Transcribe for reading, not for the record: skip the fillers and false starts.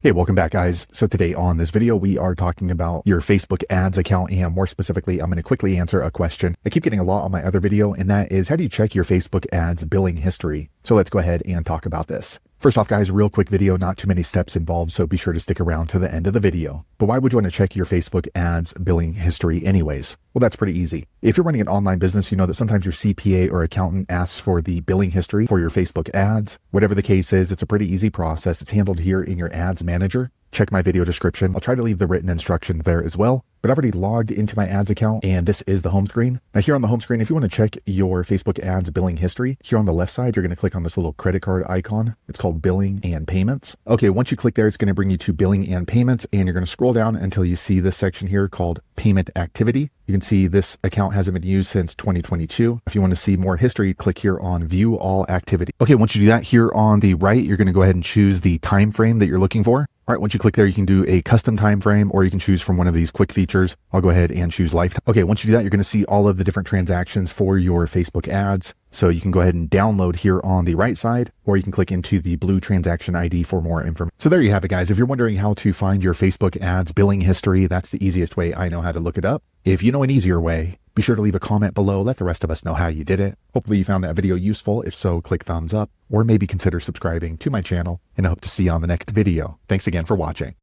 Hey, welcome back guys. So today on this video, we are talking about your Facebook ads account, and more specifically, I'm going to quickly answer a question I keep getting a lot on my other video, and that is, how do you check your Facebook ads billing history? So let's go ahead and talk about this. First off guys, real quick video, not too many steps involved, so be sure to stick around to the end of the video. But why would you want to check your Facebook ads billing history anyways? Well, that's pretty easy. If you're running an online business, you know that sometimes your CPA or accountant asks for the billing history for your Facebook ads. Whatever the case is, it's a pretty easy process. It's handled here in your ads manager. Check my video description. I'll try to leave the written instruction there as well. But I've already logged into my ads account, and this is the home screen. Now here on the home screen, if you want to check your Facebook ads billing history, here on the left side, you're going to click on this little credit card icon. It's called billing and payments. Okay, once you click there, it's going to bring you to billing and payments, and you're going to scroll down until you see this section here called payment activity. You can see this account hasn't been used since 2022. If you want to see more history, click here on view all activity. Okay, once you do that, here on the right, you're going to go ahead and choose the time frame that you're looking for. All right, once you click there, you can do a custom time frame, or you can choose from one of these quick features. I'll go ahead and choose lifetime. Okay, once you do that, you're going to see all of the different transactions for your Facebook ads. So you can go ahead and download here on the right side, or you can click into the blue transaction ID for more information. So there you have it, guys. If you're wondering how to find your Facebook ads billing history, that's the easiest way I know how to look it up. If you know an easier way, be sure to leave a comment below. Let the rest of us know how you did it. Hopefully you found that video useful. If so, click thumbs up, or maybe consider subscribing to my channel, and I hope to see you on the next video. Thanks again for watching.